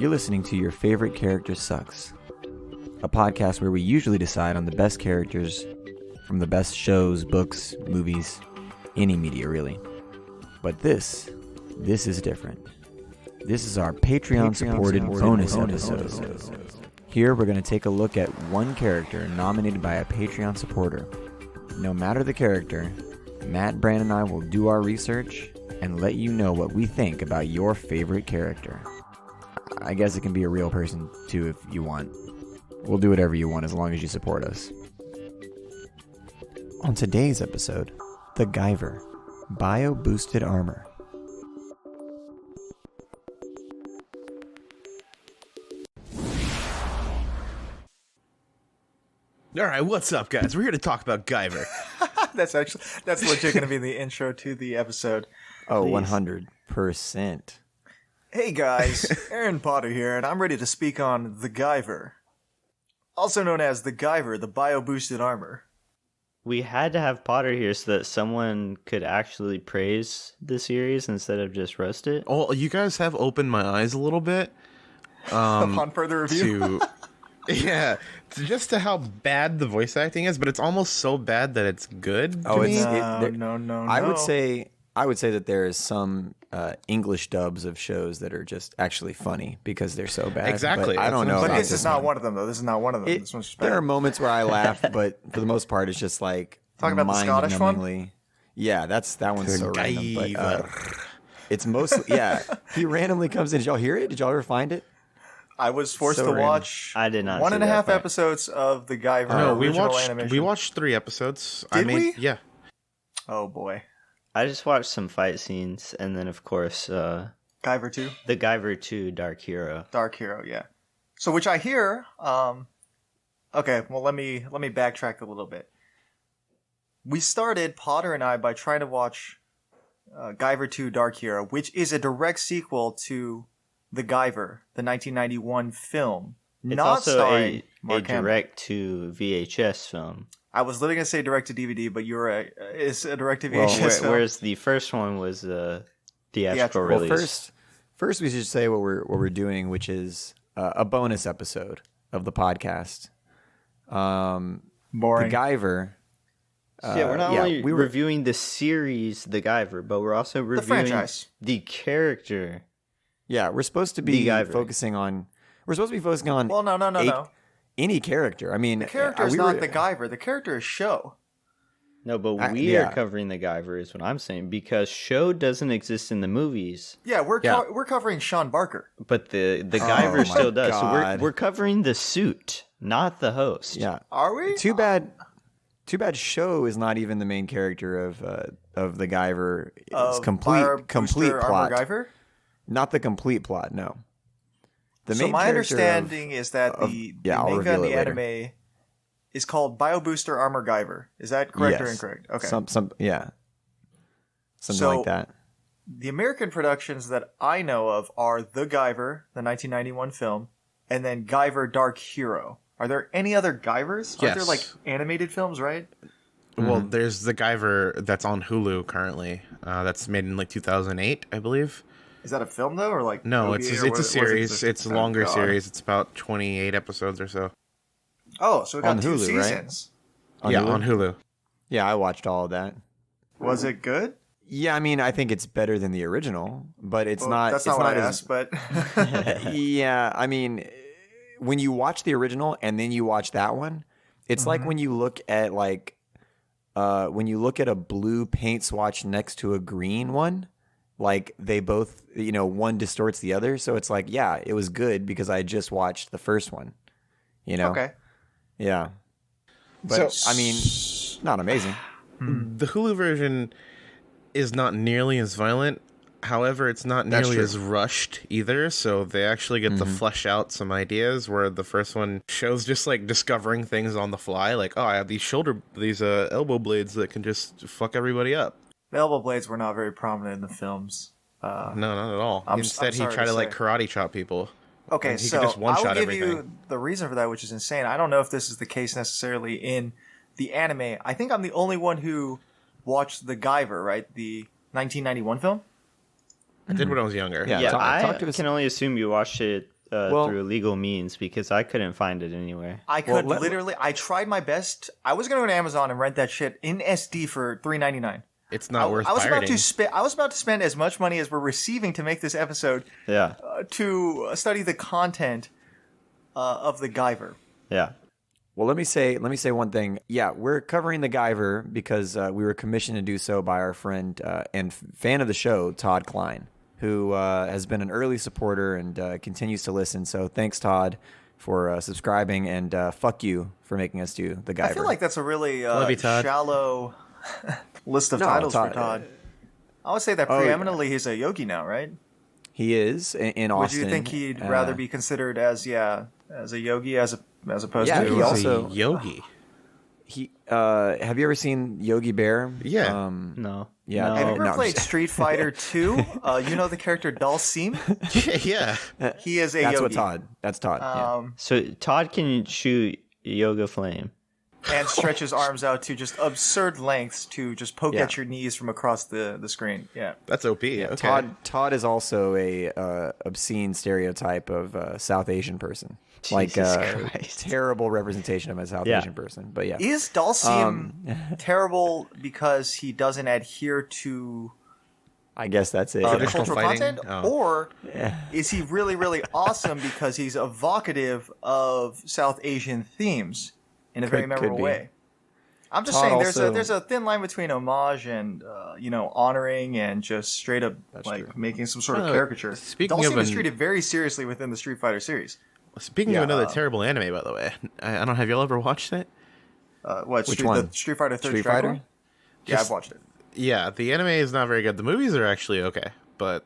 You're listening to Your Favorite Character Sucks, a podcast where we usually decide on the best characters from the best shows, books, movies, any media really. But this is different. This is our Patreon-supported bonus episode. Here we're going to take a look at one character nominated by a Patreon supporter. No matter the character, Matt, Bran, and I will do our research and let you know what we think about your favorite character. I guess it can be a real person too if you want. We'll do whatever you want as long as you support us. On today's episode, the Guyver, Bioboosted Armor. All right, what's up, guys? We're here to talk about Guyver. That's legit going to be the intro to the episode. Oh, Please. 100%. Hey guys, Aaron Potter here, and I'm ready to speak on the Guyver, also known as the Guyver, the Bioboosted Armor. We had to have Potter here so that someone could actually praise the series instead of just roast it. Oh, you guys have opened my eyes a little bit. Upon further review. Just to how bad the voice acting is, but it's almost so bad that it's good. No. I would say that there is some English dubs of shows that are just actually funny because they're so bad. Exactly. But I don't know. But about this is not one of them, though. This is not one of them. This one's just bad. There are moments where I laugh, but for the most part, it's just like Talking about the Scottish one? mind-numbingly. Yeah, that one's so random. But Guyver. it's mostly he randomly comes in. Did y'all hear it? Did y'all ever find it? I was forced So to random. watch I did not one see and a that half part. episodes of the Guyver No, we original animation. watched 3 episodes. Did we? Yeah. Oh boy. I just watched some fight scenes, and then of course, Guyver 2? the Guyver 2 Dark Hero. Dark Hero, yeah. So which I hear, okay, well let me backtrack a little bit. We started, Potter and I, by trying to watch Guyver 2 Dark Hero, which is a direct sequel to The Guyver, the 1991 film. It's not also starring a Mark Hamill. direct to VHS film. I was literally going to say direct to DVD, but you're right. It's a direct to VHS film. Whereas the first one was a theatrical Well, release. First we should say what we're doing, which is a bonus episode of the podcast. Boring. The Guyver. We're not only we were reviewing the series The Guyver, but we're also reviewing franchise. the character. Yeah, we're supposed to be The Guyver. focusing on. We're supposed to be focusing on. Well, no. Any character. I mean, The character is not the Guyver. The character is Show. No, but we are covering the Guyver is what I'm saying, because Show doesn't exist in the movies, Yeah, we're covering Sean Barker. but the Guyver my still does. So God. we're covering the suit, not the host. Yeah. Are we? Too bad. Show is not even the main character of the Guyver. It's complete Bioboosted plot. Armor Guyver? Not the complete plot. No. The So main my character of- understanding is that the I'll manga reveal and the it later. anime is called Biobooster Armor Guyver. Is that correct or Yes. incorrect? Okay. Something So- like that. The American productions that I know of are The Guyver, the 1991 film, and then Guyver Dark Hero. Are there any other Guyvers? Aren't there Yes. like animated films, right? Well, there's the Guyver that's on Hulu currently. That's made in like 2008, I believe. Is that a film though, or like No, movie, it's or a was it series. just- It's a oh, longer God. series. It's about 28 episodes or so. Oh, so it got On 2 Hulu, right? seasons. On yeah, Hulu? on Hulu. Yeah, I watched all of that. Was it good? Yeah, I mean, I think it's better than the original, but it's Well, not. That's it's not what I as, asked, but Yeah, I mean, when you watch the original and then you watch that one, it's like when you look at a blue paint swatch next to a green one, like they both, one distorts the other. So it's like, yeah, it was good because I just watched the first one, okay. Yeah. But So- I mean, not amazing. The Hulu version is not nearly as violent. However, it's not That's nearly true. as rushed either, so they actually get to flesh out some ideas, where the first one shows just like discovering things on the fly, like, oh, I have these elbow blades that can just fuck everybody up. The elbow blades were not very prominent in the films. No, not at all. I'm Instead, he sorry tried to to like say. karate chop people. Okay, And he so could just I'll one-shot give everything. you the reason for that, which is insane. I don't know if this is the case necessarily in the anime. I think I'm the only one who watched The Guyver, right? The 1991 film? I did when I was younger. Yeah. Yeah, talk I to us. can only assume you watched it through legal means because I couldn't find it anywhere. I could literally. I tried my best. I was gonna go to Amazon and rent that shit in SD for $3.99. It's not worth I was pirating. I was about to spend as much money as we're receiving to make this episode. Yeah. To study the content of the Guyver. Yeah. Well, let me say one thing. Yeah, we're covering the Guyver because we were commissioned to do so by our friend and fan of the show, Todd Cline, who has been an early supporter and continues to listen. So thanks, Todd, for subscribing, and fuck you for making us do the Guyver. I feel like that's a really you, Todd. shallow list of titles for Todd. I would say that preeminently he's a yogi now, right? He is in Austin. Would you think he'd rather be considered as a yogi as opposed to he also a yogi? He have you ever seen Yogi Bear? Yeah. No. Yeah. No. Have you ever No, played Street Fighter 2? You know the character Dalsim? Yeah. He is a That's yogi. what Todd. That's Todd. So Todd can shoot Yoga Flame. And stretch his arms out to just absurd lengths to just poke Yeah. at your knees from across the screen. Yeah. That's OP. Okay. Todd is also a obscene stereotype of South Asian person. Like Jesus Christ. terrible representation of a South Asian person. But yeah. Is Dalsim terrible because he doesn't adhere to I guess that's it. Traditional cultural fighting? content? Oh. Or is he really, really awesome because he's evocative of South Asian themes in a very memorable be. way? I'm just Todd saying also- there's a thin line between homage and honoring and just straight up true. making some sort of caricature. speaking Dalsim of is an- treated very seriously within the Street Fighter series. Speaking of another terrible anime, by the way, I don't have y'all ever watched it? Which one? The Street Fighter 3 Street Strike Fighter? One? Yeah, I've watched it. Yeah, the anime is not very good. The movies are actually okay, but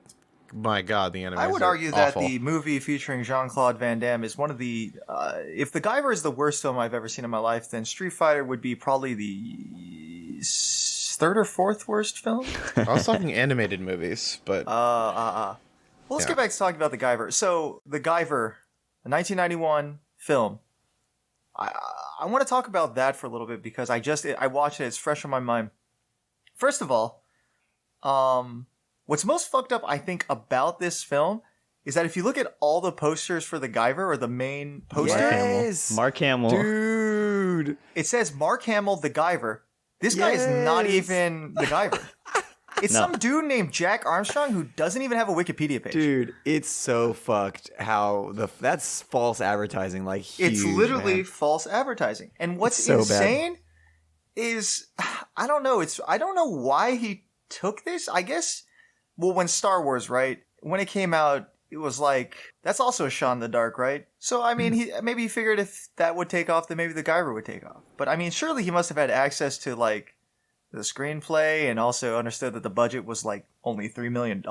my god, the anime. I would argue that awful. the movie featuring Jean-Claude Van Damme is one of the... if The Guyver is the worst film I've ever seen in my life, then Street Fighter would be probably the third or fourth worst film? I was talking animated movies, but Well, let's get back to talking about The Guyver. So, The Guyver, a 1991 film. I want to talk about that for a little bit because I watched it. It's fresh on my mind. First of all, what's most fucked up, I think, about this film is that if you look at all the posters for the Guyver or the main poster, Yes! Mark Hamill. Dude! it says Mark Hamill, the Guyver. This guy is not Yes! even the Guyver. It's some dude named Jack Armstrong who doesn't even have a Wikipedia page. Dude, it's so fucked how that's false advertising, like huge, It's literally man. false advertising. And what's It's so bad. insane is I don't know. I don't know why he took this. I guess when Star Wars, right? When it came out, it was like that's also a shot in the dark, right? So I mean, maybe he figured if that would take off, then maybe the Guyver would take off. But I mean, surely he must have had access to like the screenplay and also understood that the budget was like only $3 million.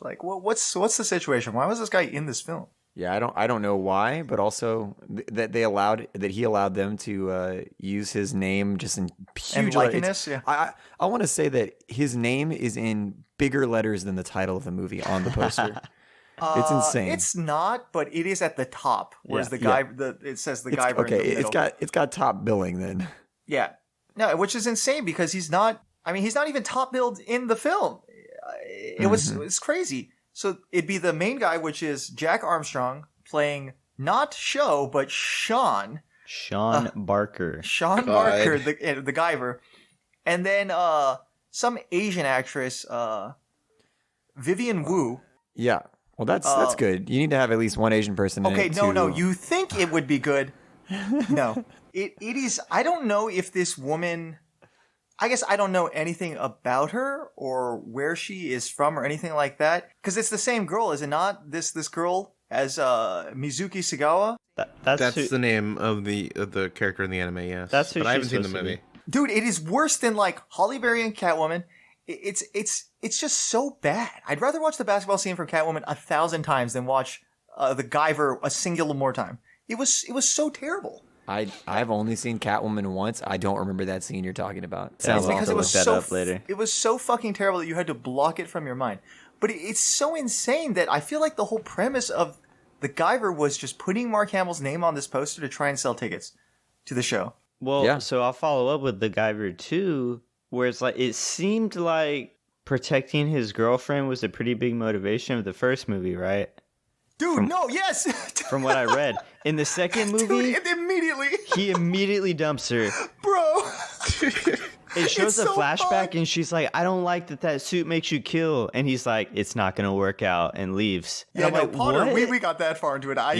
Like, what's the situation? Why was this guy in this film? Yeah, I don't know why, but also that he allowed them to use his name just in huge And likeness, yeah. I want to say that his name is in bigger letters than the title of the movie on the poster. It's insane. It's not, but it is at the top. Whereas the guy, it says the Guyver. Okay, in the middle. it's got top billing then. Yeah, no, which is insane because he's not. I mean, he's not even top billed in the film. It's crazy. So it'd be the main guy, which is Jack Armstrong playing not Show but Sean Barker. Sean Barker, the Guyver, and then some Asian actress, Vivian Wu. Yeah. Well, that's good. You need to have at least one Asian person in Okay, it. no. You think it would be good? No, it is. I don't know if this woman. I guess I don't know anything about her or where she is from or anything like that. Because it's the same girl, is it not? This girl as Mizuki Sagawa. that's the name of the character in the anime. Yes, That's who but I haven't she's seen the supposed to movie. Dude, it is worse than like Halle Berry and Catwoman. It's just so bad. I'd rather watch the basketball scene from Catwoman 1,000 times than watch the Guyver a singular more time. It was so terrible. I've only seen Catwoman once. I don't remember that scene you're talking about. Yeah, It's we'll because have to it was look that so up later. it was so fucking terrible that you had to block it from your mind. But it's so insane that I feel like the whole premise of the Guyver was just putting Mark Hamill's name on this poster to try and sell tickets to the show. Well, Yeah. so I'll follow up with the Guyver 2, where it's like it seemed like protecting his girlfriend was a pretty big motivation of the first movie, right? Dude, no, yes. From what I read. In the second movie, Dude, immediately. he immediately dumps her. Bro. It shows a so flashback, fun. and she's like, I don't like that suit makes you kill. And he's like, it's not going to work out, and leaves. And Yeah, I'm no, like, Potter, what? we got that far into it. I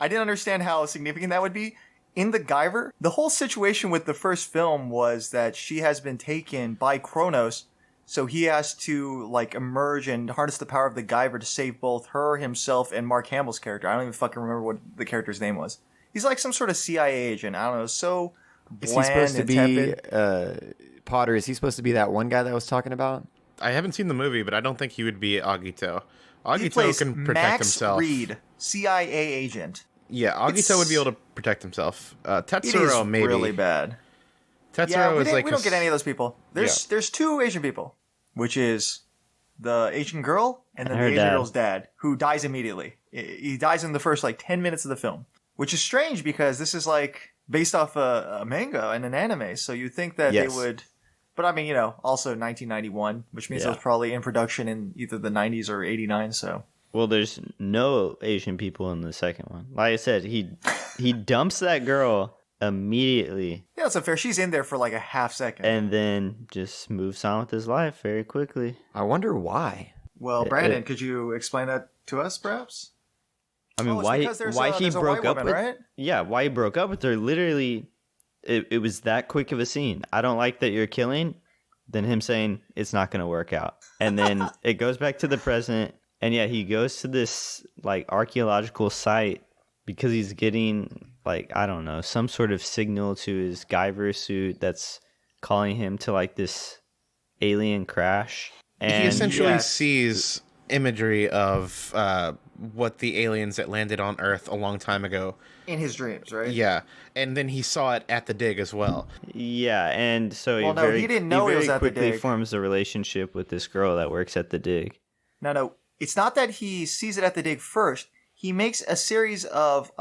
didn't understand how significant that would be. In the Guyver, the whole situation with the first film was that she has been taken by Kronos, so he has to like emerge and harness the power of the Guyver to save both her, himself, and Mark Hamill's character. I don't even fucking remember what the character's name was. He's like some sort of CIA agent. I don't know, so bland Is he supposed to and be tepid. Potter? Is he supposed to be that one guy that I was talking about? I haven't seen the movie, but I don't think he would be Agito. He Agito plays can protect Max himself. Reed, CIA agent. Yeah, Agito would be able to protect himself. It Tetsuro is maybe. really bad. Tetsuro Yeah, is like we don't get any of those people. There's two Asian people, which is the Asian girl and then And the her Asian dad. girl's dad, who dies immediately. He dies in the first like 10 minutes of the film, which is strange because this is like based off a manga and an anime, so you'd think that Yes. they would. But I mean, you know, also 1991, which means it was probably in production in either the 90s or 89. So Well, there's no Asian people in the second one. Like I said, he dumps that girl immediately yeah, that's unfair. She's in there for like a half second. and then just moves on with his life very quickly. I wonder why. Well, Brandon, could you explain that to us, perhaps? I mean, Oh, it's why because there's why a- he there's a broke white up woman, with right? Yeah, why he broke up with her? Literally, it was that quick of a scene. I don't like that you're killing. Then him saying it's not going to work out, and then it goes back to the present. And yeah, he goes to this like archaeological site because he's getting like, I don't know, some sort of signal to his Guyver suit that's calling him to like this alien crash. And He essentially Yes. sees imagery of what the aliens that landed on Earth a long time ago. In his dreams, right? Yeah, and then he saw it at the dig as well. yeah, and so Well, no, he didn't know he very was at the quickly dig. forms a relationship with this girl that works at the dig. No. It's not that he sees it at the dig first. He makes a series of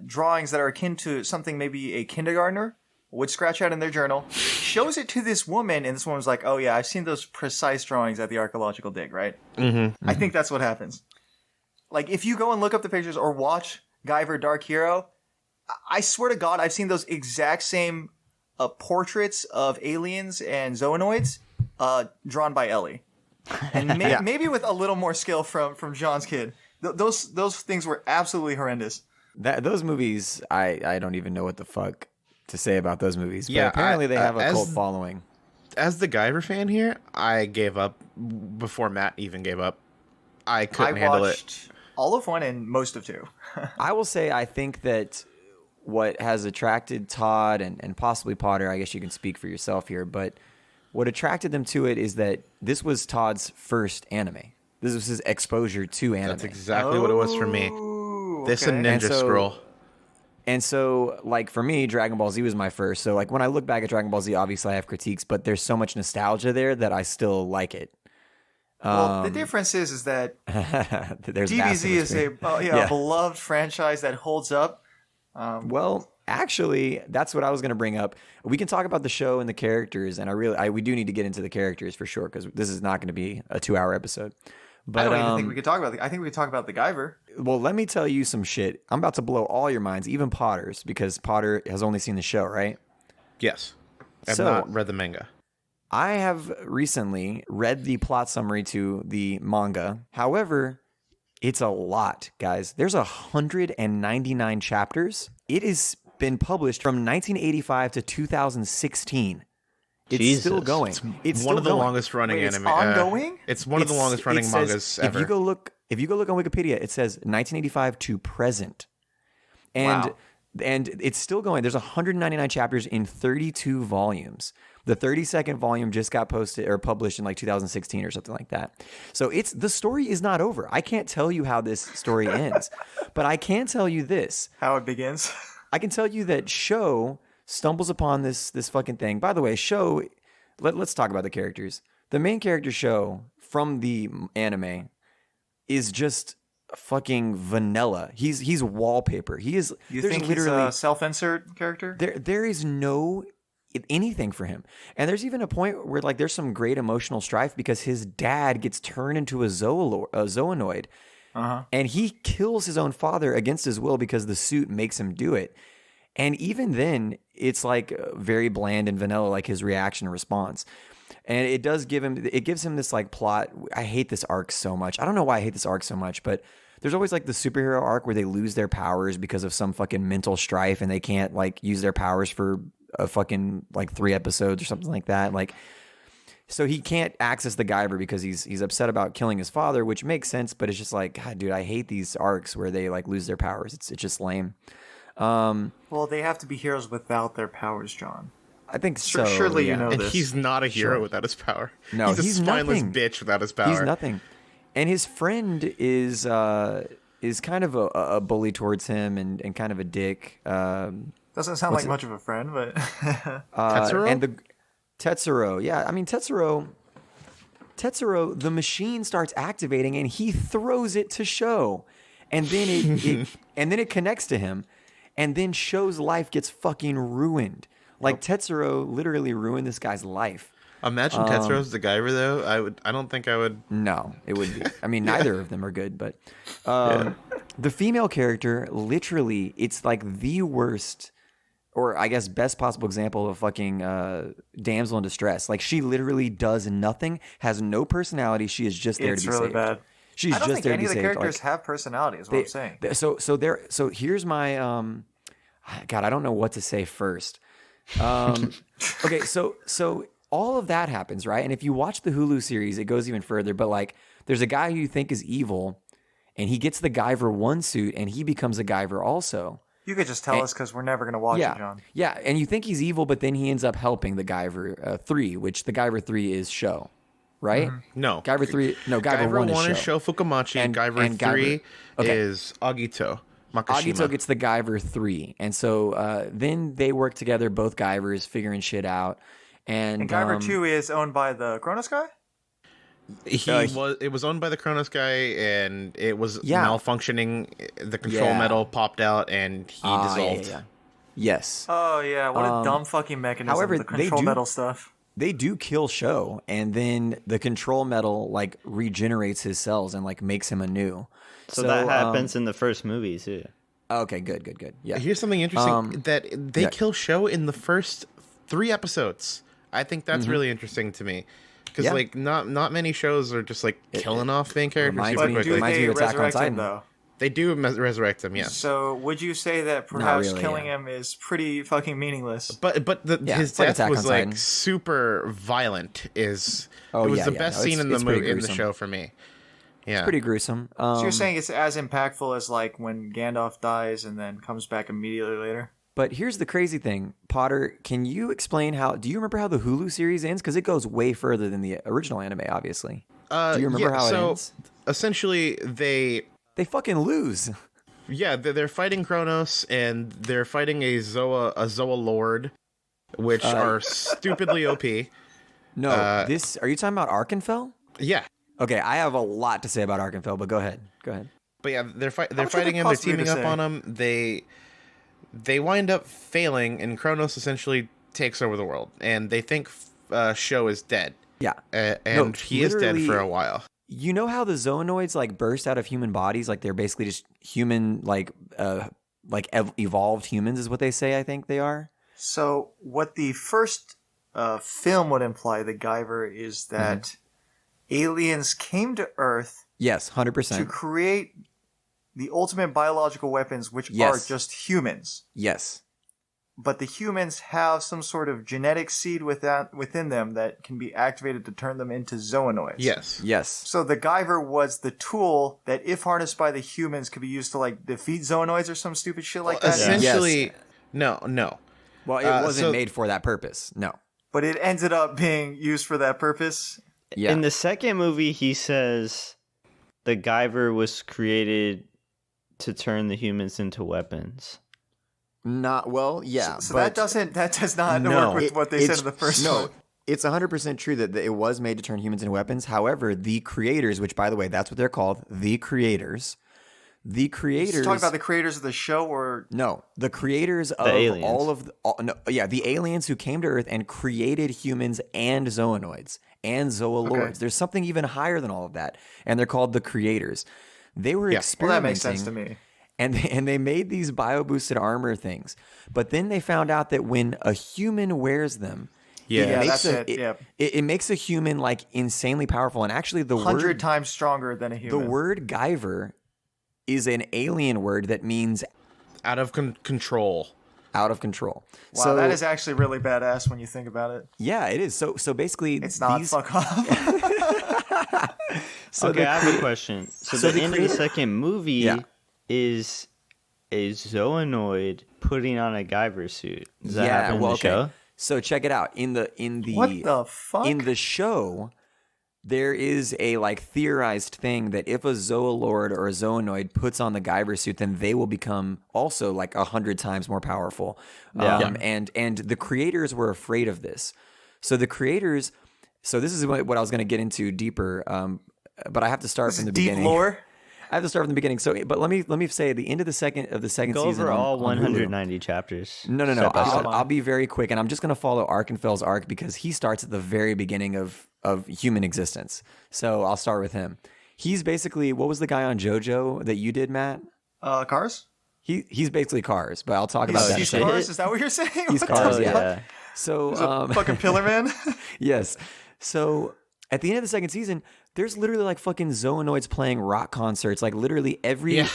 drawings that are akin to something maybe a kindergartner would scratch out in their journal, shows it to this woman, and this woman's like, oh yeah, I've seen those precise drawings at the archaeological dig, right? Mm-hmm. I think that's what happens. Like, if you go and look up the pictures or watch Guyver Dark Hero, I swear to God, I've seen those exact same portraits of aliens and zoonoids drawn by Ellie. And maybe with a little more skill from John's kid. Those things were absolutely horrendous. Those movies, I don't even know what the fuck to say about those movies. But Yeah, apparently they have a as- cult following. As the Guyver fan here, I gave up before Matt even gave up. I couldn't I handle it. watched all of one and most of two. I will say I think that what has attracted Todd and possibly Potter, I guess you can speak for yourself here, but what attracted them to it is that this was Todd's first anime. This was his exposure to anime. That's exactly what it was for me. Ooh, This okay. and Ninja And so- Scroll. And so, like, for me, Dragon Ball Z was my first. So, like, when I look back at Dragon Ball Z, obviously I have critiques, but there's so much nostalgia there that I still like it. Well, the difference is that There's DBZ massive is a experience. a beloved franchise that holds up. Well, actually, that's what I was going to bring up. We can talk about the show and the characters, and we do need to get into the characters for sure because this is not going to be a 2-hour episode. But I don't even think we could talk about I think we could talk about the Guyver. well, let me tell you some shit. I'm about to blow all your minds, even Potter's, because Potter has only seen the show, right? Yes. I've So- not read the manga. I have recently read the plot summary to the manga. However, it's a lot, guys. There's 199 chapters. It has been published from 1985 to 2016. It's Jesus. still going. It's one still of the going. longest running Wait, it's anime. ongoing? It's one of the It's- longest running it says- mangas ever. If you go look on Wikipedia, it says 1985 to present, and Wow. and it's still going. There's 199 chapters in 32 volumes. The 32nd volume just got posted or published in like 2016 or something like that. So the story is not over. I can't tell you how this story ends, but I can tell you this. How it begins. I can tell you that Sho stumbles upon this fucking thing. By the way, Sho, let's talk about the characters. The main character, Sho, from the anime is just fucking vanilla. He's wallpaper. He is. You there's think literally he's a self-insert character? there is no anything for him. And there's even a point where like there's some great emotional strife because his dad gets turned into a zoonoid And he kills his own father against his will because the suit makes him do it. And even then, it's like very bland and vanilla, like his reaction and response. And it gives him this like plot. I hate this arc so much. I don't know why I hate this arc so much, but there's always like the superhero arc where they lose their powers because of some fucking mental strife and they can't like use their powers for a fucking like 3 episodes or something like that. Like, so he can't access the Guyver because he's upset about killing his father, which makes sense, but it's just like, God, dude, I hate these arcs where they like lose their powers. It's just lame. Well, they have to be heroes without their powers, John. I think so. Surely yeah. you know And this. he's not a hero without his power. No, he's a spineless nothing. bitch without his power. He's nothing. And his friend is kind of a bully towards him and kind of a dick. Doesn't sound like much of a friend, but Tetsuro? And the Tetsuro, yeah. I mean, Tetsuro, the machine starts activating and he throws it to Sho, and then it connects to him, and then Sho's life gets fucking ruined. Like Tetsuro literally ruined this guy's life. Imagine Tetsuro's the Guyver, though. I don't think I would. No, it wouldn't be. I mean, neither of them are good, but the female character, literally, it's like the worst, or I guess best possible example of fucking damsel in distress. Like, she literally does nothing, has no personality. She is just there it's to be really saved. bad. She's I don't just think there any to of be the saved. characters have personality, is what I'm saying. So here's my God, I don't know what to say first. Okay, so all of that happens, right? And if you watch the Hulu series, it goes even further. But like, there's a guy who you think is evil, and he gets the Guyver 1 suit, and he becomes a Guyver also. You could just tell us because we're never going to watch it, John. Yeah, and you think he's evil, but then he ends up helping the Guyver 3, which the Guyver 3 is Sho, right? No. Guyver 3, no, Guyver 1 is is Sho Fukumachi, and Guyver 3 is Agito Makashima. Agito gets the Guyver 3, and so then they work together, both Guyvers, figuring shit out. And Guyver 2 is owned by the Kronos guy? It was owned by the Kronos guy, and it was malfunctioning. The control metal popped out, and he dissolved. Yeah. Yes. Oh, yeah. What a dumb fucking mechanism. However, the control metal stuff. They do kill Sho, and then the control metal like regenerates his cells and like makes him anew. So that happens in the first movie too. Okay, good. Yeah. Here's something interesting that they kill Sho in the first 3 episodes. I think that's really interesting to me. Because like not many shows are just like killing off main characters super But do quickly. they resurrect him, though? They do resurrect him, yes. So would you say that perhaps really, killing him is pretty fucking meaningless? But his it's like death Attack was on like Titan. super violent. It was the best scene in the movie in the show for me. Yeah, It's pretty gruesome. So you're saying it's as impactful as like when Gandalf dies and then comes back immediately later? But here's the crazy thing, Potter. Can you explain do you remember how the Hulu series ends? Because it goes way further than the original anime, obviously. Do you remember how it ends? Essentially, they fucking lose. Yeah, they're fighting Kronos, and they're fighting a Zoa Lord, which are stupidly OP. No, are you talking about Arkenfell? Yeah. Okay, I have a lot to say about Arkenfell, but go ahead. But yeah, they're fighting him. They're teaming up on him. They wind up failing, and Kronos essentially takes over the world. And they think Sho is dead. Yeah, and he is dead for a while. You know how the Zoonoids like burst out of human bodies? Like they're basically just human, evolved humans is what they say. I think they are. So what the first film would imply, the Guyver, is that aliens came to Earth. Yes, 100%. To create the ultimate biological weapons, which are just humans. Yes. But the humans have some sort of genetic seed within them that can be activated to turn them into zoonoids. Yes. So the Guyver was the tool that, if harnessed by the humans, could be used to like defeat zoonoids or some stupid shit like that. Essentially, no. Well, it wasn't made for that purpose. No. But it ended up being used for that purpose. Yeah. In the second movie, he says the Guyver was created to turn the humans into weapons. Not well, yeah. So that does not work with what they said in the first one. No, it's 100% true that it was made to turn humans into weapons. However, the creators, which by the way, that's what they're called, the creators. The creators. You're talking about the creators of the show, or no, the creators of aliens. The aliens who came to Earth and created humans and zoonoids and zoolords. Okay. There's something even higher than all of that, and they're called the creators. They were Yeah. Well, experimenting. that makes sense to me. And they made these bioboosted armor things. But then they found out that when a human wears them, Yeah. Yeah, makes that's it. Yeah. it makes a human like insanely powerful. And actually, the 100 word times stronger than a human. the word Guyver is an alien word that means Out of control. out of control. Wow, So that is actually really badass when you think about it. yeah, it is. So basically, It's not these, fuck off. so Okay, the I have crea- a question. So, so the the end of creator- the second movie Yeah. is a Zoonoid putting on a Guyver suit. Does that happen in the show? So check it out. In the What the fuck? in the show, there is a like theorized thing that if a Zoolord or a Zoonoid puts on the Guyver suit, then they will become also like 100 times more powerful. Yeah. And the creators were afraid of this. So the creators. So this is what I was going to get into deeper. But I have to start This from is the deep beginning. lore. I have to start from the beginning. So, but let me say at the end of the second Go season over on- all on Hulu. 190 chapters. No. step by step. I'll be very quick, and I'm just going to follow Arkenfel's arc because he starts at the very beginning of human existence. So I'll start with him. He's basically, what was the guy on JoJo that you did, Matt? Cars? He's basically Cars, but I'll talk about that. in a He's second. Cars? Is that what you're saying? He's What the Cars, Oh, yeah. fuck? yeah. So Fucking Pillar Man? yes. So at the end of the second season, there's literally like fucking Zoonoids playing rock concerts. Like literally every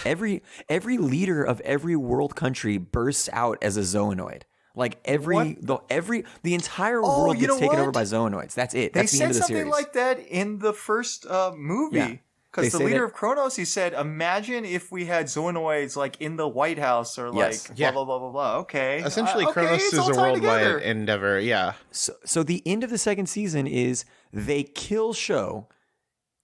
leader of every world country bursts out as a Zoonoid. Like the entire Oh, world you gets know taken over what? by Zoonoids. That's it. They That's the end said of the something series. like that in the first Yeah. movie. Because They the say leader that- of Kronos, he said, imagine if we had Zoonoids like in the White House or like Yes. Yeah. blah, blah, blah, blah, blah. Okay. Essentially, Okay, Kronos it's is all a tied worldwide together. endeavor. Yeah. So the end of the second season is they kill Show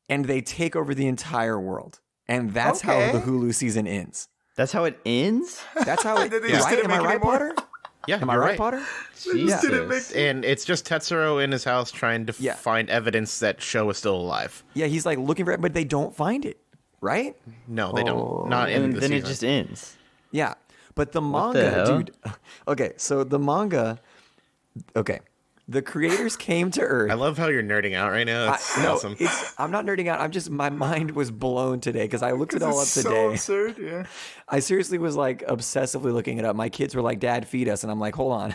and they take over the entire world. And that's how Okay. the Hulu season ends. That's how it ends? That's how it They just right? didn't Am I make it right, anymore? Potter? Yeah. Am I you're right, Potter? Jesus. And it's just Tetsuro in his house trying to Yeah. find evidence that Sho is still alive. Yeah, he's like looking for it, but they don't find it, right? No, they don't. Not in And the then season. it just ends. Yeah, but the the manga, hell? dude. Okay, so the manga. Okay, the creators came to Earth. I love how you're nerding out right now. That's No, awesome. I'm not nerding out. I'm just my mind was blown today because I looked it all up This is today. so absurd, yeah. I seriously was like obsessively looking it up. My kids were like, "Dad, feed us," and I'm like, "Hold on."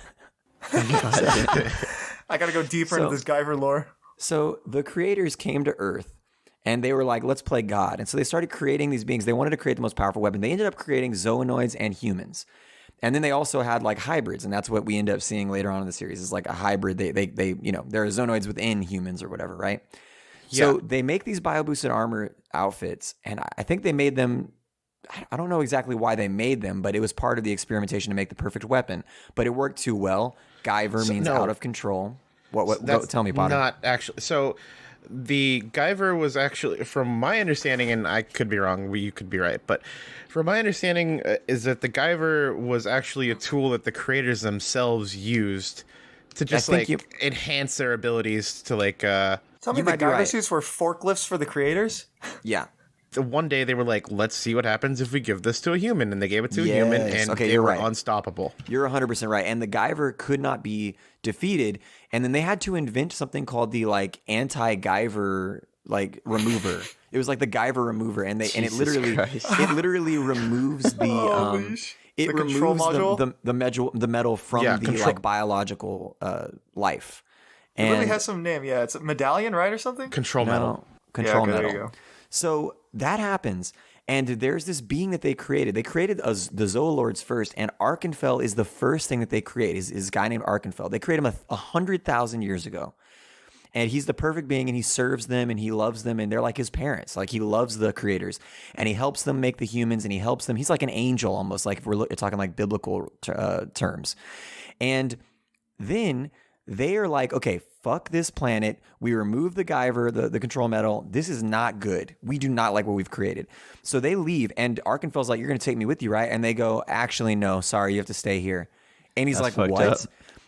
I gotta go deeper So- into this Guyver lore. So the creators came to Earth and they were like, let's play God. And so they started creating these beings. They wanted to create the most powerful weapon. They ended up creating Zoonoids and humans. And then they also had like hybrids. And that's what we end up seeing later on in the series is like a hybrid. They there are Zoonoids within humans or whatever, right? So Yeah. they make these bioboosted armor outfits. And I think they made them. I don't know exactly why they made them, but it was part of the experimentation to make the perfect weapon. But it worked too well. Guyver means no. out of control. What That's tell me, Potter. Not actually. So the Guyver was actually, from my understanding, and I could be wrong, you could be right, but from my understanding is that the Guyver was actually a tool that the creators themselves used to just think like enhance their abilities to like. Tell me You the might be Guyver right. suits were forklifts for the creators? Yeah. One day they were like, let's see what happens if we give this to a human, and they gave it to a human, Yes. and Okay, they you're were right. unstoppable. You're 100% right. And the Guyver could not be defeated. And then they had to invent something called the like anti-Guyver like remover. It was like the Guyver remover, and it Jesus literally Christ. it literally removes the it The control removes module? the metal from Yeah, the control- like biological life. It And really has some name. Yeah, it's a medallion, right, or something? Control metal. no, control okay, there metal. you go. So that happens, and there's this being that they created. They created the Zoolords first, and Arkenfell is the first thing that they create. Is a guy named Arkenfell. They created him 100,000 years ago, and he's the perfect being, and he serves them, and he loves them, and they're like his parents. Like he loves the creators, and he helps them make the humans, and he helps them. He's like an angel almost, like if we're talking like biblical terms, and then they are like, okay, fuck this planet. We remove the Guyver, the control metal. This is not good. We do not like what we've created. So they leave, and Arkenfell's like, you're going to take me with you, right? And they go, actually, no, sorry, you have to stay here. And he's That's like, fucked what? up.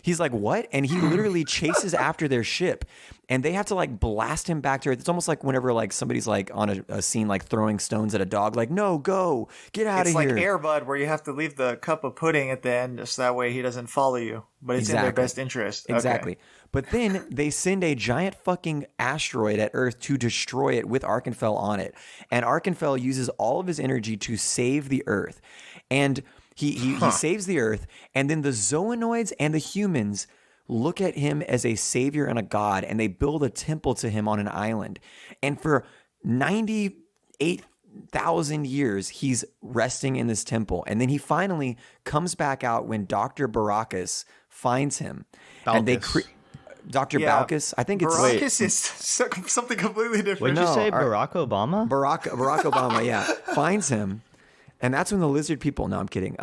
He's like, what? And he literally chases after their ship, and they have to like blast him back to Earth. It's almost like whenever like somebody's like on a scene like throwing stones at a dog, like, no, go, get out of here. It's like Air Bud, where you have to leave the cup of pudding at the end, so that way he doesn't follow you. But it's in their best interest. Exactly. Okay. But then they send a giant fucking asteroid at Earth to destroy it with Arkenfell on it. And Arkenfell uses all of his energy to save the Earth. And he saves the Earth. And then the Zoonoids and the humans look at him as a savior and a god. And they build a temple to him on an island. And for 98,000 years, he's resting in this temple. And then he finally comes back out when Dr. Baracus finds him. Balkus. And they Dr. Balkus, I think it's Baracus is something completely different. What did you say, Barack Obama? Barack Obama, yeah, finds him, and that's when the lizard people. No, I'm kidding.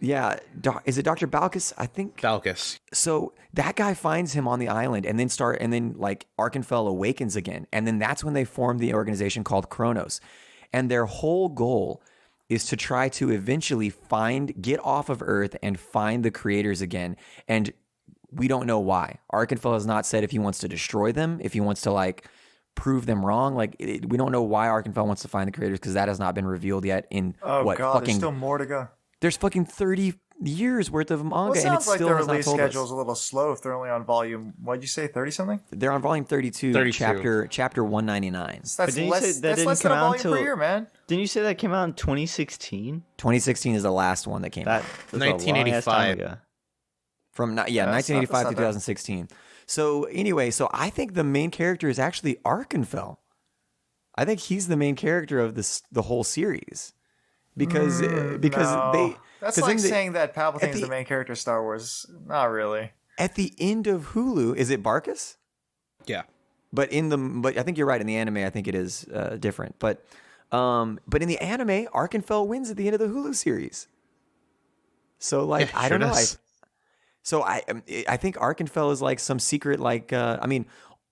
Is it Dr. Balkus? I think Balkus. so. That guy finds him on the island, and then like Arkenfell awakens again, and then that's when they form the organization called Kronos, and their whole goal is to try to eventually get off of Earth and find the creators again. And we don't know why. Arkenfell has not said if he wants to destroy them, if he wants to like prove them wrong. Like we don't know why Arkenfell wants to find the creators, because that has not been revealed yet. There's still more to go. There's fucking 30 years worth of manga, Well, it and it sounds like still their has not release told schedule us. is a little slow if they're only on volume. What'd you say, 30 something? They're on volume 32, 32. chapter 199. That's But didn't you say less. that That's didn't less than a come out volume per till- year, man. Didn't you say that came out in 2016? 2016 is the last one that came out. That was a long-ass time 1985. ago. From that's 1985 not to bad. 2016. So anyway, I think the main character is actually Arkenfell. I think he's the main character of the whole series because No. That's 'cause like in the- saying that Palpatine at is the the- main character of Star Wars. Not really. at the end of Hulu, is it Barkus? Yeah. But I think you're right. In the anime, I think it is different. But in the anime, Arkenfell wins at the end of the Hulu series. So like, Yeah, I don't sure know. does. I think Arkenfell is like some secret, like,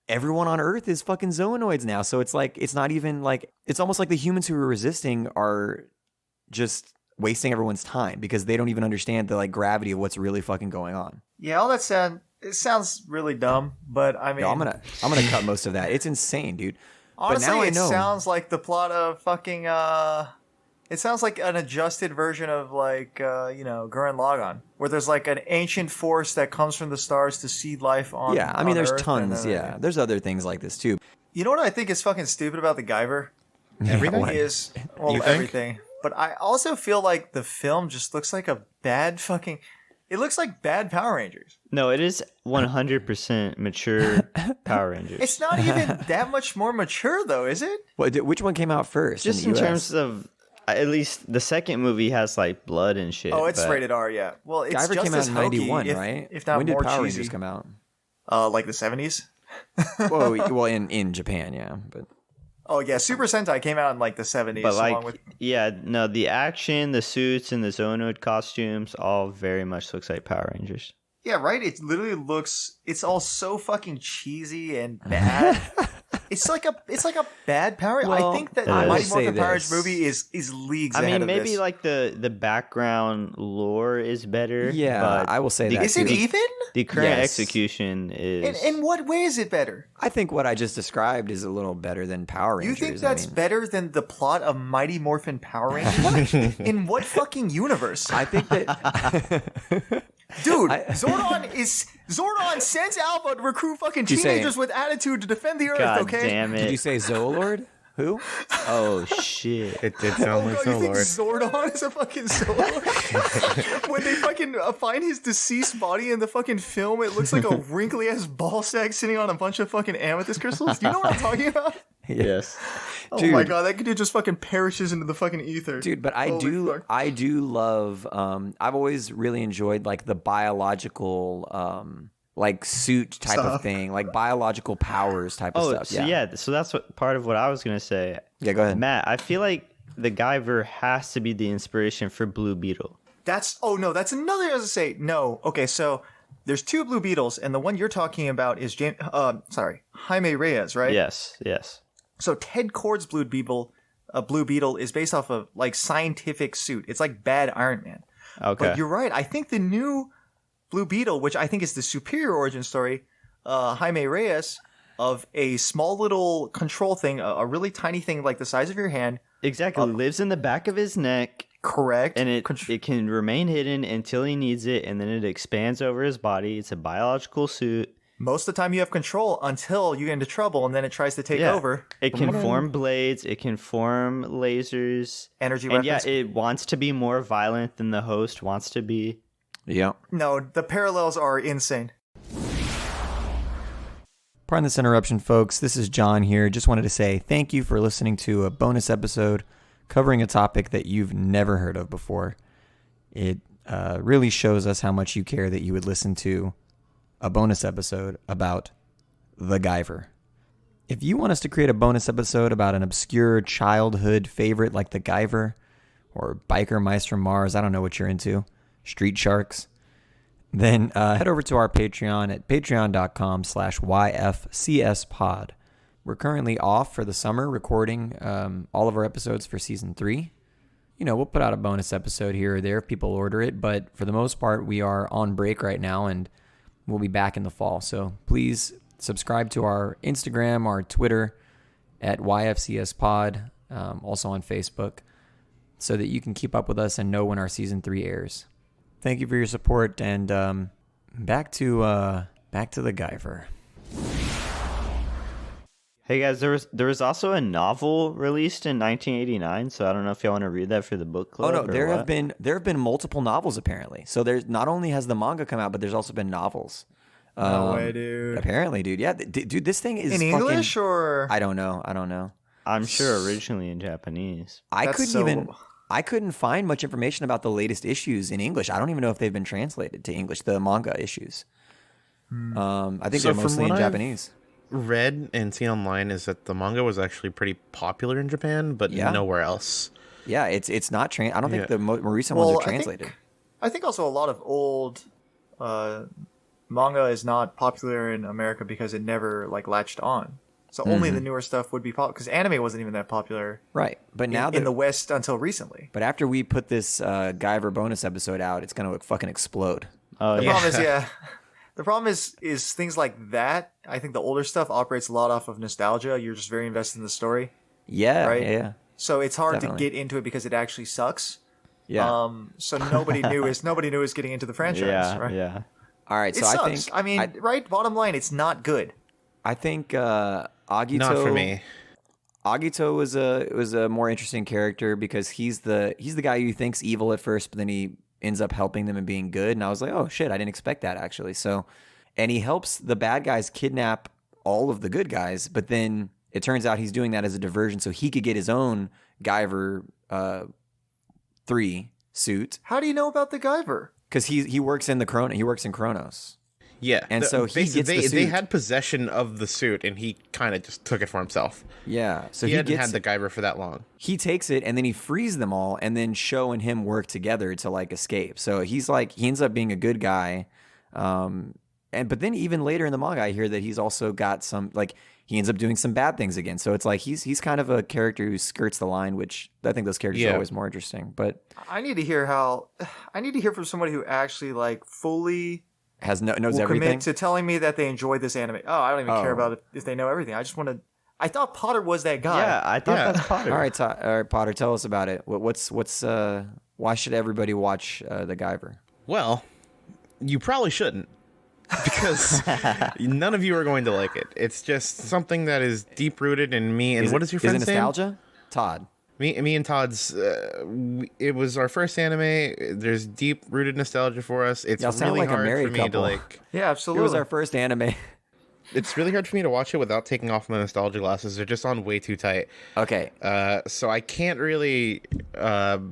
everyone on Earth is fucking Zoonoids now. So it's like, it's not even like, it's almost like the humans who are resisting are just wasting everyone's time because they don't even understand the like gravity of what's really fucking going on. Yeah, all that said, it sounds really dumb, but I mean, No, I'm gonna cut most of that. It's insane, dude. honestly, but now I it know. sounds like the plot of fucking. It sounds like an adjusted version of like Gurren Lagann, where there's like an ancient force that comes from the stars to seed life on. Yeah, I mean, on there's Earth, tons. and then- Yeah, there's other things like this too. You know what I think is fucking stupid about the Guyver? Everything? What? Is You think? everything. But I also feel like the film just looks like a bad fucking. It looks like bad Power Rangers. No, it is 100% mature Power Rangers. It's not even that much more mature though, is it? Which one came out first? Just the in US? terms of, at least the second movie has like blood and shit. Oh, it's but- rated R, yeah. Well, it's Guyver just came out as in hokey, '91, if, right? If not when did more Power cheesy. Rangers come out? Like the 70s? well, in Japan, yeah, but Oh yeah, Super Sentai came out in like the 70s. But along like, with, yeah, no, the action, the suits, and the Zoonoid costumes all very much looks like Power Rangers. yeah, right. It literally looks. It's all so fucking cheesy and bad. It's like a bad Power. Well, I think that I the will Mighty say Morphin Power this. Rangers movie is leagues I ahead mean, of maybe this. like the background lore is better. yeah, but I will say the- that. Is it too. even? The current Yes. execution is. In what way is it better? I think what I just described is a little better than Power You Rangers. think that's I mean, better than the plot of Mighty Morphin Power Rangers? In what fucking universe? I think that. Dude, Zordon sends Alpha to recruit fucking you say- teenagers with attitude to defend the Earth, God okay? damn Did you it! say Zoolord? Who? Oh shit! It did sound like Oh, you think Zolord. Zordon is a fucking Zordon? When they fucking find his deceased body in the fucking film, it looks like a wrinkly ass ball sack sitting on a bunch of fucking amethyst crystals. Do you know what I'm talking about? Yes. Oh Dude. my god, that dude just fucking perishes into the fucking ether. Dude, but I Holy do fuck. love. I've always really enjoyed like the biological, like suit type of Stuff. thing, like biological powers type of Oh, stuff. so yeah, so that's what part of what I was gonna say. Yeah, go ahead. Matt, I feel like the Guyver has to be the inspiration for Blue Beetle. That's that's another thing I was to say. No, okay, so there's two Blue Beetles, and the one you're talking about is Jaime Reyes, right? Yes, yes. So Ted Kord's Blue Beetle is based off of like scientific suit. It's like bad Iron Man. Okay. But you're right. I think the new Blue Beetle, which I think is the superior origin story, Jaime Reyes, of a small little control thing, a really tiny thing like the size of your hand. Exactly. Lives in the back of his neck. Correct. And it can remain hidden until he needs it, and then it expands over his body. It's a biological suit. Most of the time you have control until you get into trouble, and then it tries to take over. It can form blades. It can form lasers. Energy weapons. weapons. And yeah, it wants to be more violent than the host wants to be. Yeah. No, the parallels are insane. Pardon this interruption, folks. This is John here. Just wanted to say thank you for listening to a bonus episode covering a topic that you've never heard of before. It really shows us how much you care that you would listen to a bonus episode about the Guyver. If you want us to create a bonus episode about an obscure childhood favorite like the Guyver or biker mice from Mars, I don't know what you're into, street sharks, then head over to our Patreon at patreon.com/YFCSpod. We're currently off for the summer recording all of our episodes for season 3. You know, we'll put out a bonus episode here or there if people order it, but for the most part, we are on break right now and we'll be back in the fall. So please subscribe to our Instagram, our Twitter at YFCSpod, also on Facebook, so that you can keep up with us and know when our season 3 airs. Thank you for your support, and back to the Guyver. Hey guys, there was also a novel released in 1989, so I don't know if y'all want to read that for the book club. Oh no, there have been multiple novels apparently. So there's not only has the manga come out, but there's also been novels. No way, dude. Apparently, dude. Yeah, dude, this thing is in English or I don't know. I'm sure originally in Japanese. I couldn't find much information about the latest issues in English. I don't even know if they've been translated to English, the manga issues. I think So they're mostly in from what Japanese. Read and seen online is that the manga was actually pretty popular in Japan, but nowhere else. Yeah, it's not I don't think the more recent ones are translated. I think also a lot of old manga is not popular in America because it never latched on. So only the newer stuff would be popular because anime wasn't even that popular, Right, but now in the West until recently. But after we put this Guyver bonus episode out, it's gonna fucking explode. The problem is, the problem is things like that. I think the older stuff operates a lot off of nostalgia. You're just very invested in the story. Yeah, right? Yeah. So it's hard Definitely. to get into it because it actually sucks. Yeah. So nobody knew is getting into the franchise. Right? Yeah. All right. It So sucks. I mean, right? Bottom line, it's not good. I think Agito. Not for me. Agito was a more interesting character because he's the guy who thinks evil at first, but then he ends up helping them and being good. And I was like, oh shit, I didn't expect that actually. So, and he helps the bad guys kidnap all of the good guys, but then it turns out he's doing that as a diversion so he could get his own Guyver 3 suit. How do you know about the Guyver? Because he works in Kronos. Yeah, and so he gets the suit. They had possession of the suit, and he kind of just took it for himself. Yeah, so he hadn't had the Guyver for that long. He takes it, and then he frees them all, and then Sho and him work together to escape. So he ends up being a good guy, but then even later in the manga, I hear that he's also got some he ends up doing some bad things again. So it's he's kind of a character who skirts the line, which I think those characters are always more interesting. But I need to hear from somebody who actually fully knows everything. Commit to telling me that they enjoyed this anime. Oh, I don't even care about it if they know everything. I just want to. I thought Potter was that guy. Yeah, I thought that's Potter. All right, Potter, tell us about it. Why should everybody watch the Guyver? Well, you probably shouldn't, because none of you are going to like it. It's just something that is deep rooted in me. And what is your friend's name? Is it nostalgia? Todd. Me and Todd's. It was our first anime. There's deep rooted nostalgia for us. It's really hard for me to Yeah, absolutely. It was our first anime. It's really hard for me to watch it without taking off my nostalgia glasses. They're just on way too tight. Okay. So I can't really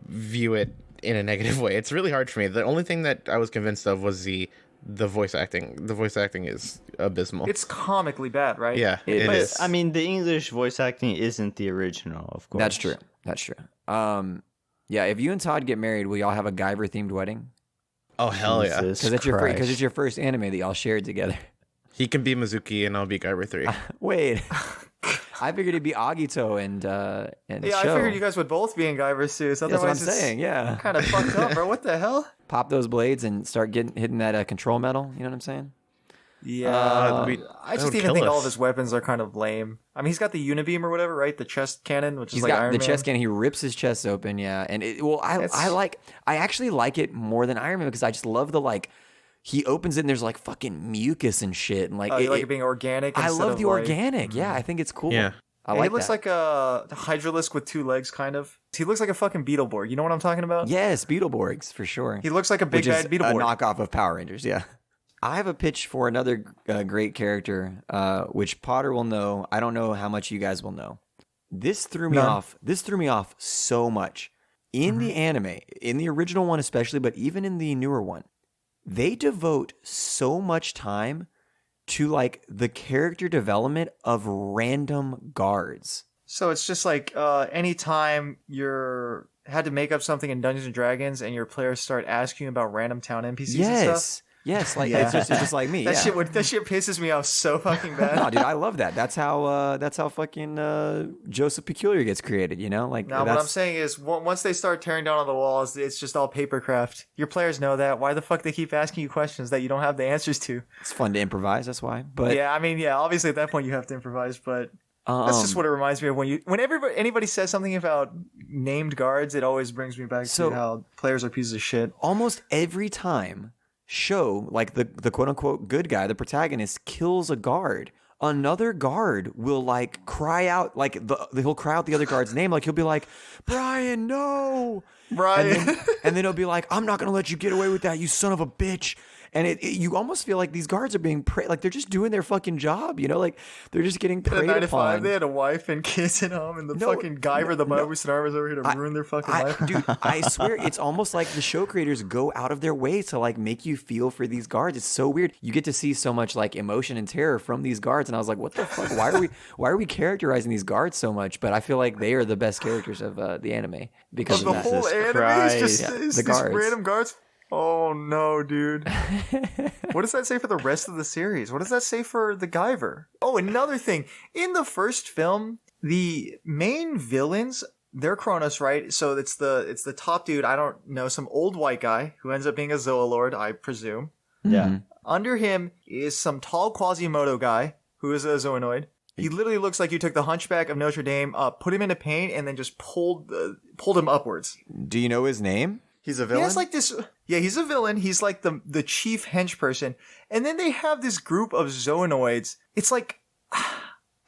view it in a negative way. It's really hard for me. The only thing that I was convinced of was the voice acting. The voice acting is abysmal. It's comically bad, right? Yeah, it is. I mean, the English voice acting isn't the original, of course. That's true. Yeah, if you and Todd get married, will y'all have a Guyver themed wedding? Oh hell yeah! Because it's your first anime that y'all shared together. He can be Mizuki and I'll be Guyver 3. Wait, I figured it'd be Agito and Yeah, I Sho. figured you guys would both be in Guyver suits. That's Otherwise, what I'm saying. Yeah, kind of fucked up, bro. What the hell? pop those blades and start hitting that control metal. You know what I'm saying? Yeah, I just even think all of his weapons are kind of lame. I mean, he's got the unibeam or whatever, right? The chest cannon, which is He's like got Iron the Man. chest cannon. He rips his chest open. Yeah, and I actually like it more than Iron Man because I just love the like. He opens it and there's like fucking mucus and shit and like. You like it being organic. I instead love of, the like, organic. Yeah, I think it's cool. Yeah. I like he looks that. like a Hydralisk with 2 legs, kind of. He looks like a fucking Beetleborg. You know what I'm talking about? Yes, Beetleborgs for sure. He looks like a big Which is bad Beetleborg. a knockoff of Power Rangers. Yeah. I have a pitch for another great character, which Potter will know. I don't know how much you guys will know. This threw me off. This threw me off so much. In the anime, in the original one especially, but even in the newer one, they devote so much time to like the character development of random guards. So it's just like anytime you're had to make up something in Dungeons and Dragons and your players start asking you about random town NPCs and stuff. Yes, like Yeah. it's just like me. That yeah. That shit pisses me off so fucking bad. No, dude, I love that. That's how fucking Joseph Peculiar gets created. You know, like No, what I'm saying is, once they start tearing down on the walls, it's just all papercraft. Your players know that. Why the fuck they keep asking you questions that you don't have the answers to? it's fun to improvise. That's why. But Yeah, I mean, yeah, obviously at that point you have to improvise, but that's just what it reminds me of when anybody says something about named guards, it always brings me back So- to how players are pieces of shit. almost every time Show, like the quote unquote good guy, the protagonist, kills a guard, another guard will like cry out, like he'll cry out the other guard's name, like he'll be like, Brian, no. Brian. And then he'll be like, I'm not gonna let you get away with that, you son of a bitch. And you almost feel like these guards are being like they're just doing their fucking job, you know, like they're just getting At preyed 9 to 5, upon. they had a wife and kids at home, and the No, fucking Guyver, the Bioboosted Armor, is over here to ruin their fucking life. Dude, I swear, it's almost like the show creators go out of their way to like make you feel for these guards. It's so weird. You get to see so much like emotion and terror from these guards, and I was like, what the fuck? Why are we characterizing these guards so much? But I feel like they are the best characters of the anime because the of that. whole anime Christ. is just Yeah, is the these guards. random guards. Oh no, dude. What does that say for the rest of the series? What does that say for the Guyver? Oh, another thing. In the first film, the main villains, they're Kronos, right? So it's the top dude, I don't know, some old white guy who ends up being a Zoolord, I presume. Yeah. Under him is some tall Quasimodo guy who is a Zoonoid. He literally looks like you took the Hunchback of Notre Dame, put him into pain, and then just pulled him upwards. Do you know his name? He's a He villain. has like this. Yeah, he's a villain. He's like the chief hench person. And then they have this group of Zoonoids. It's like,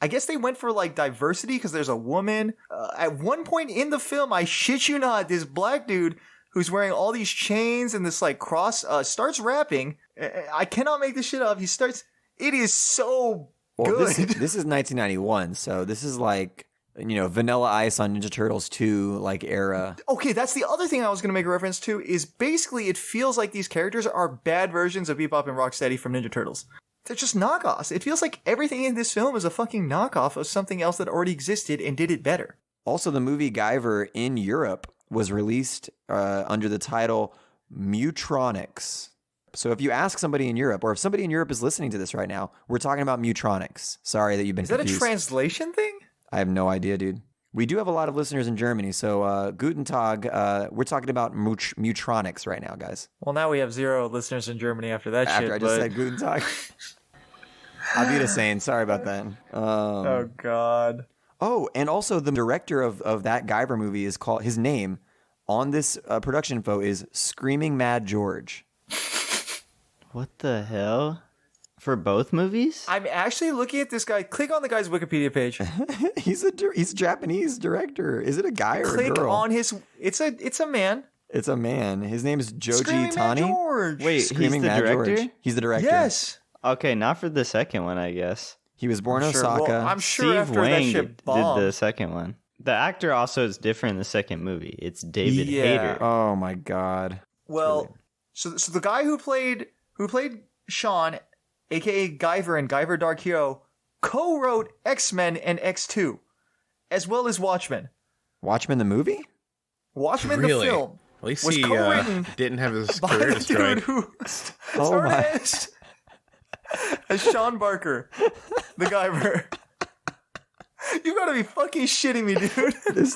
I guess they went for like diversity because there's a woman. At one point in the film, I shit you not, this black dude who's wearing all these chains and this like cross starts rapping. I cannot make this shit up. He starts. It is so good. This is 1991, so this is like, you know, Vanilla Ice on Ninja Turtles 2 like era. Okay, that's the other thing I was going to make a reference to is basically it feels like these characters are bad versions of Bebop and Rocksteady from Ninja Turtles. They're just knockoffs. It feels like everything in this film is a fucking knockoff of something else that already existed and did it better. Also, the movie Guyver in Europe was released under the title Mutronics. So if you ask somebody in Europe, or if somebody in Europe is listening to this right now, we're talking about Mutronics. Sorry that you've been Is that confused. a translation thing? I have no idea, dude. We do have a lot of listeners in Germany, so Guten Tag. We're talking about Mutronics right now, guys. Well, now we have 0 listeners in Germany after that After shit. I just but... said Guten Tag. I'll be the same. Sorry about that. Oh, God. Oh, and also the director of that Guyver movie is called, his name on this production info is Screaming Mad George. What the hell? For both movies? I'm actually looking at this guy. Click on the guy's Wikipedia page. He's a Japanese director. Is it a guy or Click a girl? on his... It's a man. It's a man. His name is Joji Screaming Mad Tani. George. Wait, Screaming he's the Mad director? George. He's the director. Yes. Okay, not for the second one, I guess. He was born in Sure. Osaka. Well, I'm sure Steve after Wang that did shit bombed. the second one. The actor also is different in the second movie. It's David Yeah. Hayter. Oh my god. Well, so the guy who played Sean, aka Guyver and Guyver Dark Hero, co-wrote X-Men and X2, as well as Watchmen. Watchmen the movie? Watchmen Really? the film At least was he co-written didn't have his by career the destroyed. dude who Oh started my. as Sean Barker, the Guyver. You gotta be fucking shitting me, dude.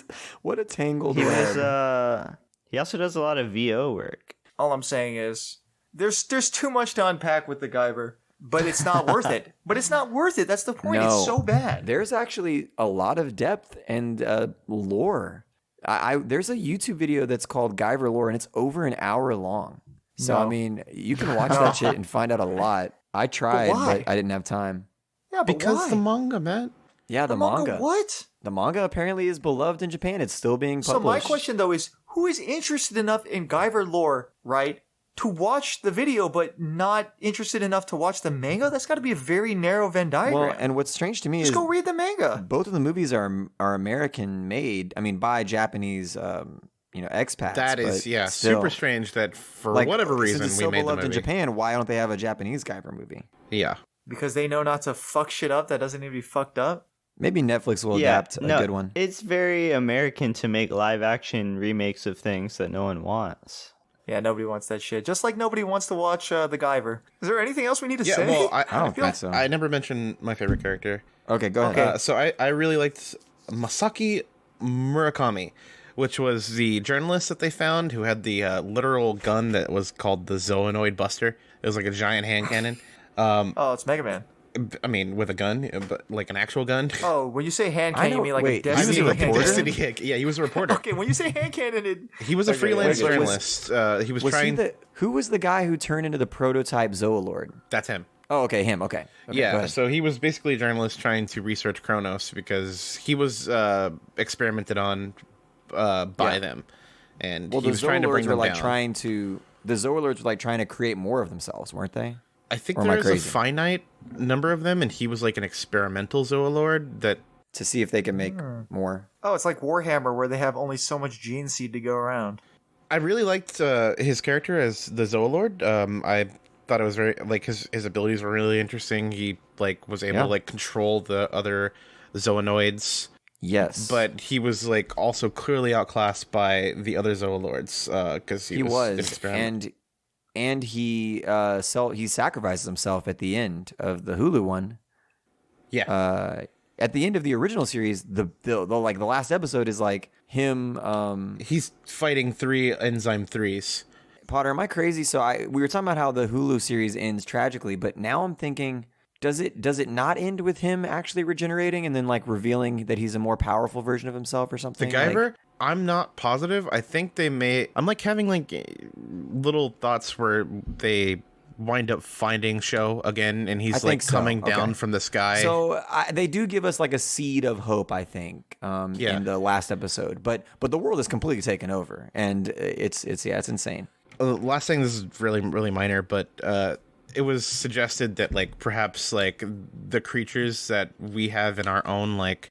What a tangled He web. was he also does a lot of VO work. All I'm saying is there's too much to unpack with the Guyver, but it's not worth it. But it's not worth it. That's the point. No, It's so bad. There's actually a lot of depth and lore. There's a YouTube video that's called Guyver Lore, and it's over an hour long. So, No. I mean, you can watch that shit and find out a lot. I tried, why? but I didn't have time. Yeah, but Because why? the manga, man. Yeah, the manga. What? The manga apparently is beloved in Japan. It's still being So published. my question though is, who is interested enough in Guyver lore, right, to watch the video, but not interested enough to watch the manga? That's got to be a very narrow Venn diagram. Well, and what's strange to me Just is go read the manga. both of the movies are American made. I mean, by Japanese, expats. That is, but still, super strange that for like, whatever since reason it's we so made the beloved movie. in Japan. Why don't they have a Japanese Guyver movie? Yeah. Because they know not to fuck shit up that doesn't need to be fucked up. Maybe Netflix will adapt a good one. It's very American to make live action remakes of things that no one wants. Yeah, nobody wants that shit. Just like nobody wants to watch the Guyver. Is there anything else we need to Yeah, say? well, I don't think so. I never mentioned my favorite character. Okay, go ahead. Okay. So I really liked Masaki Murakami, which was the journalist that they found who had the literal gun that was called the Zoonoid Buster. It was like a giant hand cannon. Oh, it's Mega Man. I mean, with a gun, but like an actual gun. Oh, when you say hand I cannon, you know- mean like wait, a he was Destiny a hand reporter? cannon? Destiny, yeah, he was a reporter. Okay, when you say hand cannon, He was a freelance wait, journalist. He was Was trying. who was the guy who turned into the prototype Zoolord? That's him. Oh, okay, him. Okay. Go Yeah, ahead. so he was basically a journalist trying to research Kronos because he was experimented on by them, and well, he the was trying to bring Zoolords were them like down. the Zoolords were like trying to create more of themselves, weren't they? I think or am I there is a crazy? finite number of them, and he was like an experimental zoolord that. To see if they can make more. oh, it's like Warhammer where they have only so much gene seed to go around. I really liked his character as the zoolord. I thought it was very like his abilities were really interesting. He like was able Yeah. to like control the other zoonoids. Yes, But he was like also clearly outclassed by the other zoolords because he was, and he he sacrifices himself at the end of the Hulu one. yeah. At the end of the original series, the last episode is like him. He's fighting 3 enzyme 3s. Potter, am I crazy? So we were talking about how the Hulu series ends tragically, but now I'm thinking, does it not end with him actually regenerating and then like revealing that he's a more powerful version of himself or The something? Guyver, Like, I'm not positive. I think they may. I'm like having like little thoughts where they wind up finding Sho again, and I he's think like so. coming down Okay. from the sky. so they do give us like a seed of hope, I think, Yeah. in the last episode. But the world is completely taken over, and it's insane. Last thing, this is really minor, but it was suggested that like perhaps like the creatures that we have in our own like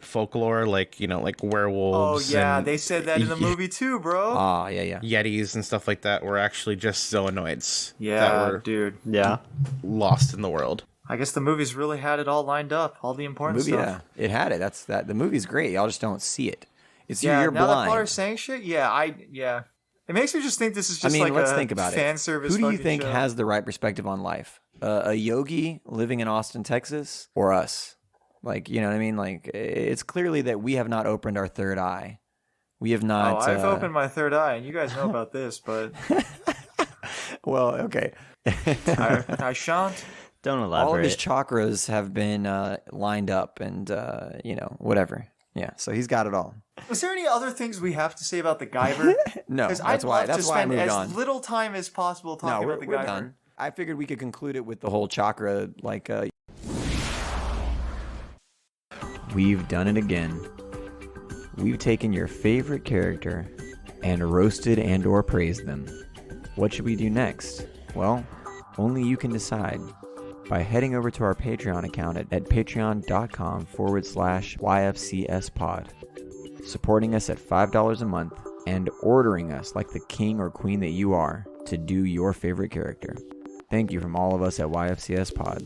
folklore, like like Oh werewolves. yeah, and they said that in the movie too, bro. Ah, yeah. yetis and stuff like that were actually just zoonoids that yeah, were dude. Yeah. lost in the world. I guess the movies really had it all lined up, all the important Movie, stuff. yeah, it had it. That's that. The movie's great. Y'all just don't see it. It's Yeah, you're now that blind. Potter's saying shit, yeah. It makes me just think this is just like let's a think about fan it. service. Who do you fucking think show. has the right perspective on life? A yogi living in Austin, Texas, or us? Like, you know what I mean? Like, it's clearly that we have not opened our third eye. We have Oh, not. I've opened my third eye, and you guys know about this, but Well, okay. I shan't. Don't elaborate. All of his chakras have been lined up, and whatever. Yeah, so he's got it all. Is there any other things we have to say about the Guyver? No, Because that's I'd why. love to That's why I spend moved as on. little time as possible No, talking we're about the Guyver. done. I figured we could conclude it with the whole chakra, like. We've done it again. We've taken your favorite character and roasted and/or praised them. What should we do next? Well, only you can decide by heading over to our Patreon account at patreon.com/YFCSpod, supporting us at $5 a month, and ordering us like the king or queen that you are to do your favorite character. Thank you from all of us at YFCS Pod.